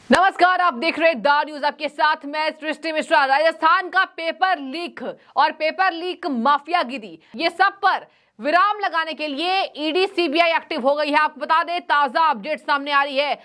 नमस्कार, आप देख रहे द न्यूज। आपके साथ मैं सृष्टि मिश्रा। राजस्थान का पेपर लीक और पेपर लीक माफियागिरी, ये सब पर विराम लगाने के लिए ईडी सीबीआई एक्टिव हो गई है। आपको बता दें, ताजा अपडेट सामने आ रही है।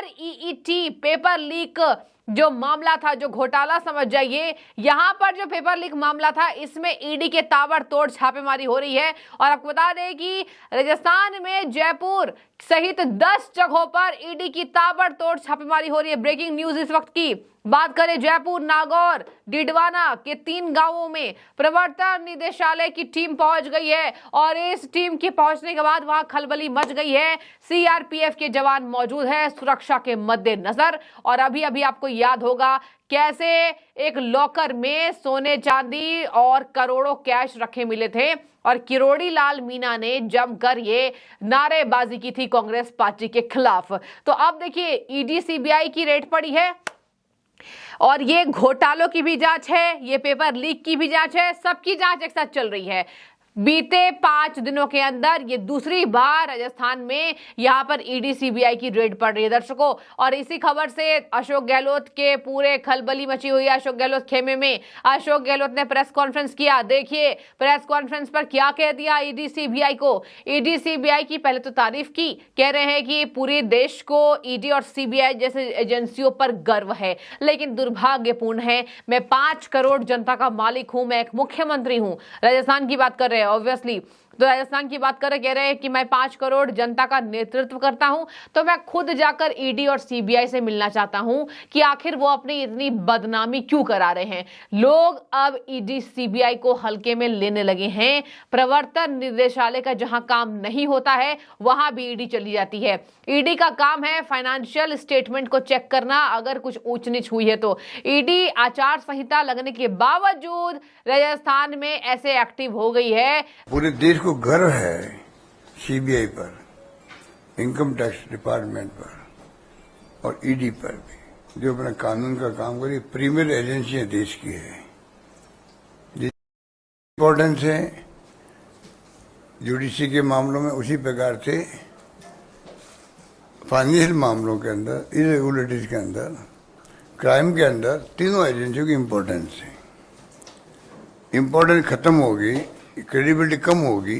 REET पेपर लीक जो मामला था, जो घोटाला समझ जाइए, यहां पर जो पेपर लीक मामला था, इसमें ईडी के ताबड़तोड़ छापेमारी हो रही है। और आपको बता दें कि राजस्थान में जयपुर सहित 10 जगहों पर ईडी की ताबड़तोड़ छापेमारी हो रही है। ब्रेकिंग न्यूज इस वक्त की बात करें, जयपुर, नागौर, डिडवाना के 3 गांवों में प्रवर्तन निदेशालय की टीम पहुंच गई है और इस टीम के पहुंचने के बाद वहां खलबली मच गई है। CRPF के जवान मौजूद है सुरक्षा के मद्देनजर। और अभी अभी आपको याद होगा कैसे एक लॉकर में सोने चांदी और करोड़ों कैश रखे मिले थे और किरोड़ी लाल मीणा ने जमकर ये नारेबाजी की थी कांग्रेस पार्टी के खिलाफ। तो अब देखिए, ईडी सीबीआई की रेड पड़ी है और ये घोटालों की भी जांच है, ये पेपर लीक की भी जांच है, सबकी जांच एक साथ चल रही है। बीते 5 दिनों के अंदर ये दूसरी बार राजस्थान में यहां पर ईडी सीबीआई की रेड पड़ रही है दर्शकों। और इसी खबर से अशोक गहलोत के पूरे खलबली मची हुई है। अशोक गहलोत खेमे में अशोक गहलोत ने प्रेस कॉन्फ्रेंस किया। देखिए प्रेस कॉन्फ्रेंस पर क्या कह दिया ईडी सीबीआई को। ईडी सीबीआई की पहले तो तारीफ की, कह रहे हैं कि पूरे देश को ईडी और सीबीआई जैसे एजेंसियों पर गर्व है, लेकिन दुर्भाग्यपूर्ण है, मैं 5 करोड़ जनता का मालिक हूं, मैं एक मुख्यमंत्री हूं। राजस्थान की बात कर रहे हैं ऑब्वियसली, तो राजस्थान की बात कर कह रहे हैं कि मैं 5 करोड़ जनता का नेतृत्व करता हूं, तो मैं खुद जाकर ईडी और सीबीआई से मिलना चाहता हूं कि आखिर वो अपनी इतनी बदनामी क्यों करा रहे हैं। लोग अब ईडी सीबीआई को हल्के में लेने लगे हैं। प्रवर्तन निदेशालय का जहां काम नहीं होता है, वहां भी ईडी चली जाती है। ईडी का काम है फाइनेंशियल स्टेटमेंट को चेक करना, अगर कुछ ऊंच नीच हुई है तो। ईडी आचार संहिता लगने के बावजूद राजस्थान में ऐसे एक्टिव हो गई है। पूरे देश को गर्व है सीबीआई पर, इनकम टैक्स डिपार्टमेंट पर और ईडी पर भी, जो अपना कानून का काम करी। प्रीमियर एजेंसियां देश की है, इम्पोर्टेंस है जुडिशरी के मामलों में, उसी प्रकार से फाइनेंशियल मामलों के अंदर, इरेगुलरिटीज के अंदर, क्राइम के अंदर, तीनों एजेंसियों की इम्पोर्टेंस है। इम्पोर्टेंस खत्म होगी, क्रेडिबिलिटी कम होगी,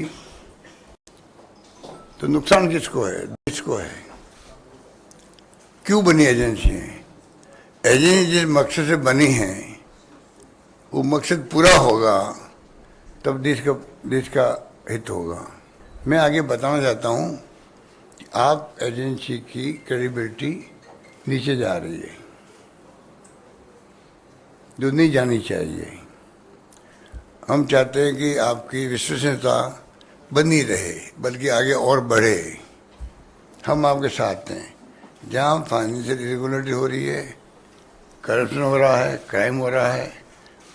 तो नुकसान किसको है? देश को है। क्यों बनी एजेंसी है? एजेंसी जिस मकसद से बनी है, वो मकसद पूरा होगा तब देश का हित होगा। मैं आगे बताना चाहता हूं कि आप एजेंसी की क्रेडिबिलिटी नीचे जा रही है, जो नहीं जानी चाहिए। हम चाहते हैं कि आपकी विश्वसनीयता बनी रहे, बल्कि आगे और बढ़े। हम आपके साथ हैं। जहां फाइनेंशियल इरेगुलरिटी हो रही है, करप्शन हो रहा है, क्राइम हो रहा है,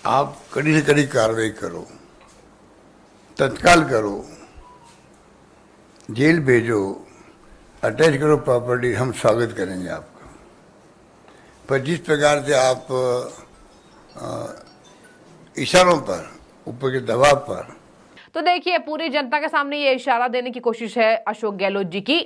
आप कड़ी से कड़ी कार्रवाई करो, तत्काल करो, जेल भेजो, अटैच करो प्रॉपर्टी, हम स्वागत करेंगे आपका। पर जिस प्रकार से आप इशारों पर, ऊपर के दबाव पर, तो देखिए पूरी जनता के सामने ये इशारा देने की कोशिश है अशोक गहलोत जी की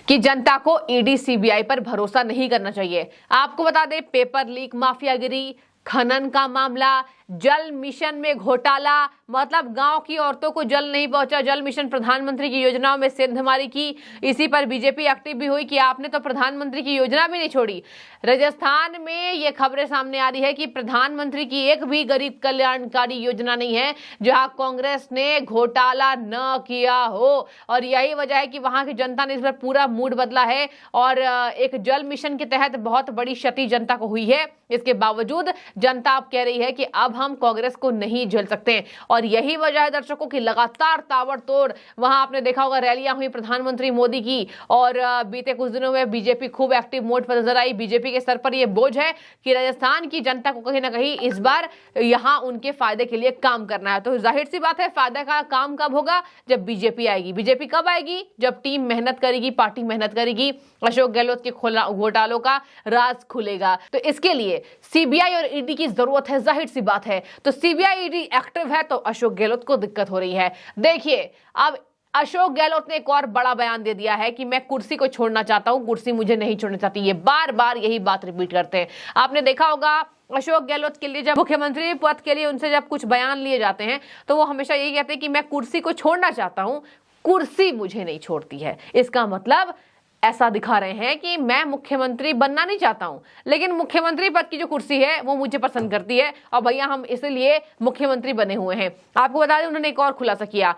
कि जनता को ईडी सीबीआई पर भरोसा नहीं करना चाहिए। आपको बता दें, पेपर लीक माफियागिरी, खनन का मामला, जल मिशन में घोटाला, मतलब गांव की औरतों को जल नहीं पहुंचा, जल मिशन प्रधानमंत्री की योजनाओं में सेंधमारी की। इसी पर बीजेपी एक्टिव भी हुई कि आपने तो प्रधानमंत्री की योजना भी नहीं छोड़ी। राजस्थान में ये खबरें सामने आ रही है कि प्रधानमंत्री की एक भी गरीब कल्याणकारी योजना नहीं है जहां कांग्रेस ने घोटाला न किया हो। और यही वजह है कि वहां की जनता ने इस पर पूरा मूड बदला है और एक जल मिशन के तहत बहुत बड़ी क्षति जनता को हुई है। इसके बावजूद जनता अब कह रही है कि अब हम कांग्रेस को नहीं झेल सकते। और यही वजह है दर्शकों की लगातार ताबड़तोड़, वहां आपने देखा होगा रैलियां हुई प्रधानमंत्री मोदी की। और बीते कुछ दिनों में बीजेपी खूब एक्टिव मोड पर नजर आई। बीजेपी के सर पर यह बोझ है कि राजस्थान की जनता को कहीं ना कहीं इस बार यहां उनके फायदे के लिए काम करना है। तो जाहिर सी बात है, फायदा का काम कब होगा? जब बीजेपी आएगी। बीजेपी कब आएगी? जब टीम मेहनत करेगी, पार्टी मेहनत करेगी, अशोक गहलोत के घोटालों का राज खुलेगा। तो इसके लिए सीबीआई और ईडी की जरूरत है, जाहिर सी बात है। तो सीबीआई ईडी एक्टिव है तो अशोक गहलोत को दिक्कत हो रही है। देखिए अब अशोक गहलोत ने एक और बड़ा बयान दे दिया है कि मैं कुर्सी को छोड़ना चाहता हूं, कुर्सी मुझे नहीं छोड़नी चाहती। ये बार बार यही बात रिपीट करते हैं। आपने देखा होगा अशोक गहलोत के लिए, जब मुख्यमंत्री पद के लिए उनसे जब कुछ बयान लिए जाते हैं तो वो हमेशा यही कहते हैं कि मैं कुर्सी को छोड़ना चाहता हूं, कुर्सी मुझे नहीं छोड़ती है। इसका मतलब ऐसा दिखा रहे हैं कि मैं मुख्यमंत्री बनना नहीं चाहता हूं, लेकिन मुख्यमंत्री पद की जो कुर्सी है वो मुझे पसंद करती है और भैया हम इसलिए मुख्यमंत्री बने हुए हैं। आपको बता दें उन्होंने एक और खुलासा किया,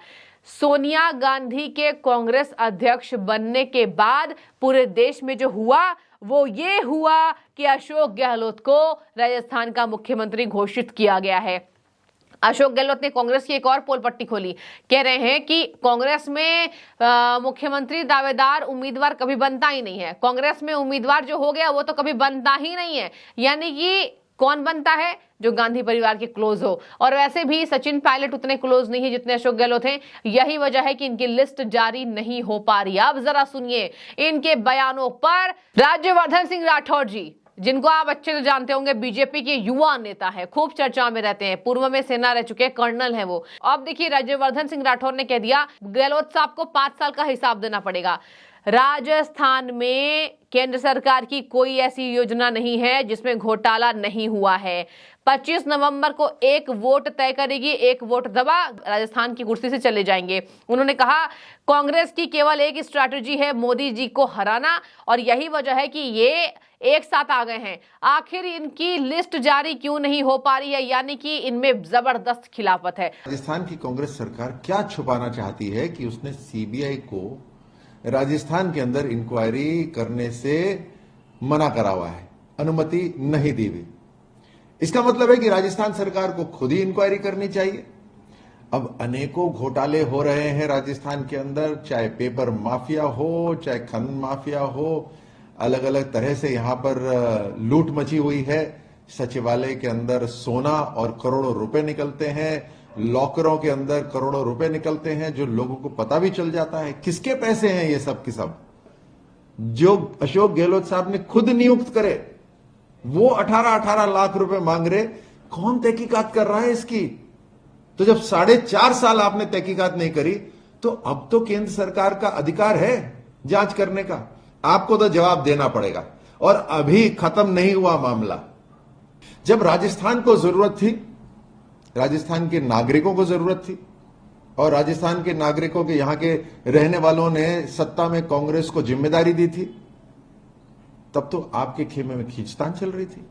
सोनिया गांधी के कांग्रेस अध्यक्ष बनने के बाद पूरे देश में जो हुआ वो ये हुआ कि अशोक गहलोत को राजस्थान का मुख्यमंत्री घोषित किया गया है। अशोक गहलोत ने कांग्रेस की एक और पोल पट्टी खोली, कह रहे हैं कि कांग्रेस में मुख्यमंत्री दावेदार उम्मीदवार कभी बनता ही नहीं है। कांग्रेस में उम्मीदवार जो हो गया वो तो कभी बनता ही नहीं है, यानी कि कौन बनता है, जो गांधी परिवार के क्लोज हो। और वैसे भी सचिन पायलट उतने क्लोज नहीं है जितने अशोक गहलोत हैं। यही वजह है कि इनकी लिस्ट जारी नहीं हो पा रही। अब जरा सुनिए इनके बयानों पर। राज्यवर्धन सिंह राठौर जी, जिनको आप अच्छे से जानते होंगे, बीजेपी के युवा नेता है, खूब चर्चा में रहते हैं, पूर्व में सेना रह चुके हैं, कर्नल हैं वो। अब देखिए राज्यवर्धन सिंह राठौर ने कह दिया गहलोत साहब को 5 साल का हिसाब देना पड़ेगा। राजस्थान में केंद्र सरकार की कोई ऐसी योजना नहीं है जिसमें घोटाला नहीं हुआ है। 25 नवंबर को एक वोट तय करेगी, एक वोट दबा राजस्थान की कुर्सी से चले जाएंगे। उन्होंने कहा कांग्रेस की केवल एक स्ट्रैटेजी है, मोदी जी को हराना, और यही वजह है कि ये एक साथ आ गए हैं। आखिर इनकी लिस्ट जारी क्यों नहीं हो पा रही है, यानी कि इनमें जबरदस्त खिलाफत है। राजस्थान की कांग्रेस सरकार क्या छुपाना चाहती है कि उसने सीबीआई को राजस्थान के अंदर इंक्वायरी करने से मना करा हुआ है, अनुमति नहीं दी हुई। इसका मतलब है कि राजस्थान सरकार को खुद ही इंक्वायरी करनी चाहिए। अब अनेकों घोटाले हो रहे हैं राजस्थान के अंदर, चाहे पेपर माफिया हो, चाहे खनन माफिया हो, अलग अलग तरह से यहां पर लूट मची हुई है। सचिवालय के अंदर सोना और करोड़ों रुपए निकलते हैं, लॉकरों के अंदर करोड़ों रुपए निकलते हैं, जो लोगों को पता भी चल जाता है किसके पैसे हैं ये सब के सब। जो अशोक गहलोत साहब ने खुद नियुक्त करे वो 18-18 लाख रुपए मांग रहे, कौन तहकीकात कर रहा है इसकी? तो जब 4.5 साल आपने तहकीकात नहीं करी तो अब तो केंद्र सरकार का अधिकार है जांच करने का, आपको तो जवाब देना पड़ेगा। और अभी खत्म नहीं हुआ मामला। जब राजस्थान को जरूरत थी, राजस्थान के नागरिकों को जरूरत थी, और राजस्थान के नागरिकों के यहां के रहने वालों ने सत्ता में कांग्रेस को जिम्मेदारी दी थी, तब तो आपके खेमे में खींचतान चल रही थी।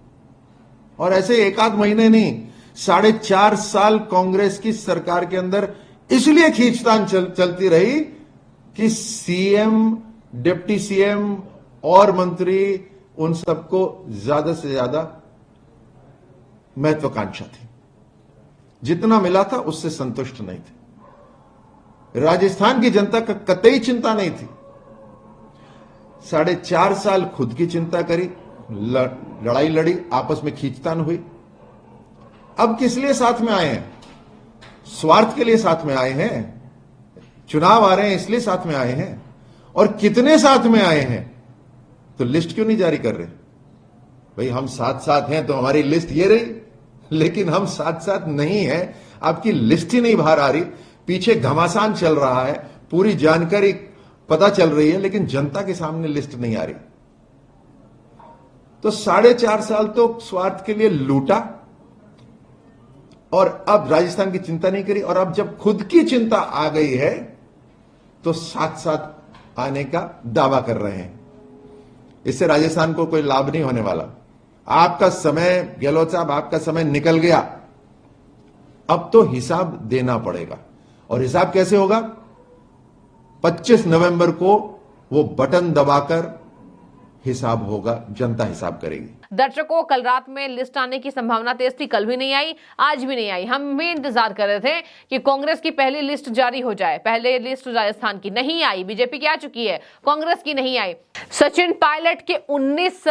और ऐसे 1 आध महीने नहीं, 4.5 साल कांग्रेस की सरकार के अंदर इसलिए खींचतान चलती रही कि सीएम, डिप्टी सीएम और मंत्री, उन सबको ज्यादा से ज्यादा महत्वाकांक्षा थी। जितना मिला था उससे संतुष्ट नहीं थे। राजस्थान की जनता का कतई चिंता नहीं थी। 4.5 साल खुद की चिंता करी, लड़ाई लड़ी, आपस में खींचतान हुई। अब किस लिए साथ में आए हैं? स्वार्थ के लिए साथ में आए हैं। चुनाव आ रहे हैं इसलिए साथ में आए हैं। और कितने साथ में आए हैं? तो लिस्ट क्यों नहीं जारी कर रहे? भाई हम साथ हैं तो हमारी लिस्ट ये रही, लेकिन हम साथ नहीं है, आपकी लिस्ट ही नहीं बाहर आ रही। पीछे घमासान चल रहा है, पूरी जानकारी पता चल रही है, लेकिन जनता के सामने लिस्ट नहीं आ रही। तो 4.5 साल तो स्वार्थ के लिए लूटा, और अब राजस्थान की चिंता नहीं करी। और अब जब खुद की चिंता आ गई है तो साथ आने का दावा कर रहे हैं। इससे राजस्थान को कोई लाभ नहीं होने वाला। आपका समय, गहलोत साहब, आपका समय निकल गया। अब तो हिसाब देना पड़ेगा। और हिसाब कैसे होगा? 25 नवंबर को वो बटन दबाकर हिसाब होगा, जनता हिसाब करेगी। दर्शकों, कल रात में लिस्ट आने की संभावना तेज थी, कल भी नहीं आई, आज भी नहीं आई। हम भी इंतजार कर रहे थे कि कांग्रेस की पहली लिस्ट जारी हो जाए। पहले लिस्ट राजस्थान की नहीं आई, बीजेपी की आ चुकी है, कांग्रेस की नहीं आई। सचिन पायलट के 19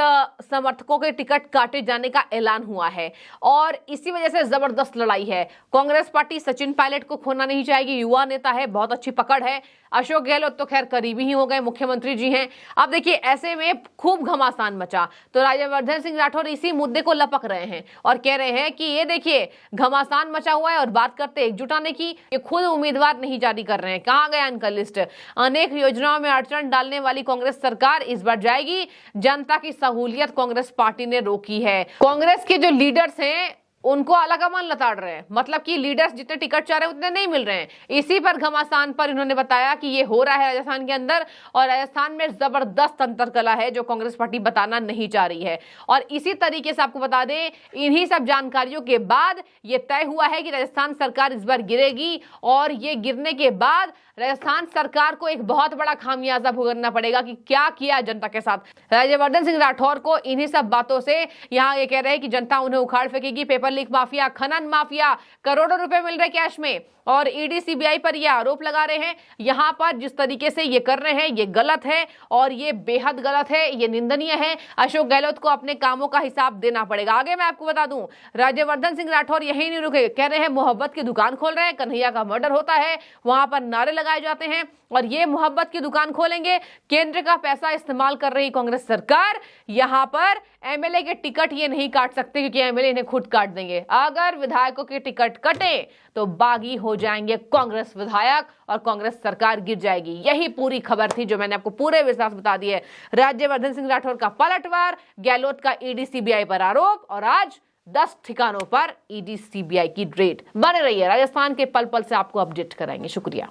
समर्थकों के टिकट काटे जाने का ऐलान हुआ है और इसी वजह से जबरदस्त लड़ाई है। कांग्रेस पार्टी सचिन पायलट को खोना नहीं चाहेगी। युवा नेता है, बहुत अच्छी पकड़ है। अशोक गहलोत तो खैर करीबी ही हो गए, मुख्यमंत्री जी हैं। अब देखिए ऐसे में खूब घमासान मचा तो राज्यवर्धन सिंह राठौर इसी मुद्दे को लपक रहे हैं और कह रहे हैं कि ये देखिए घमासान मचा हुआ है और बात करते एकजुट आने की, ये खुद उम्मीदवार नहीं जारी कर रहे हैं। कहां गया इनका लिस्ट? अनेक योजनाओं में अड़चन डालने वाली कांग्रेस सरकार इस बार जाएगी। जनता की सहूलियत कांग्रेस पार्टी ने रोकी है। कांग्रेस के जो लीडर्स हैं उनको आलाकमान लताड़ रहे हैं, मतलब कि लीडर्स जितने टिकट चाह रहे हैं उतने नहीं मिल रहे हैं। इसी पर घमासान पर इन्होंने बताया कि ये हो रहा है राजस्थान के अंदर, और राजस्थान में जबरदस्त अंतरकला है जो कांग्रेस पार्टी बताना नहीं चाह रही है। और इसी तरीके से आपको बता दें, इन्हीं सब जानकारियों के बाद ये तय हुआ है कि राजस्थान सरकार इस बार गिरेगी, और ये गिरने के बाद राजस्थान सरकार को एक बहुत बड़ा खामियाजा भुगतना पड़ेगा कि क्या किया जनता के साथ। राज्यवर्धन सिंह राठौर को इन्हीं सब बातों से यहाँ ये कह रहे हैं कि जनता उन्हें उखाड़ फेंकेगी। पेपर लीक माफिया, खनन माफिया, करोड़ों रुपए मिल रहे कैश में, और ईडी सीबीआई पर ये आरोप लगा रहे हैं। यहां पर जिस तरीके से ये कर रहे हैं ये गलत है, और ये बेहद गलत है, ये निंदनीय है। अशोक गहलोत को अपने कामों का हिसाब देना पड़ेगा। आगे मैं आपको बता दूं, राज्यवर्धन सिंह राठौर यही नहीं रुके, कह रहे हैं मोहब्बत की दुकान खोल रहे हैं। कन्हैया का मर्डर होता है, वहां पर नारे लगाए जाते हैं, और ये मोहब्बत की दुकान खोलेंगे। केंद्र का पैसा इस्तेमाल कर रही कांग्रेस सरकार, यहां पर एमएलए के टिकट ये नहीं काट सकते क्योंकि एमएलए इन्हें खुद काट देंगे। अगर विधायकों के टिकट कटे तो बागी हो जाएंगे कांग्रेस विधायक और कांग्रेस सरकार गिर जाएगी। यही पूरी खबर थी जो मैंने आपको पूरे विस्तार से बता दी है। राज्यवर्धन सिंह राठौर का पलटवार, गहलोत का ईडी सीबीआई पर आरोप, और आज 10 ठिकानों पर ईडी सीबीआई की रेड। बने रहिए, राजस्थान के पल पल से आपको अपडेट कराएंगे। शुक्रिया।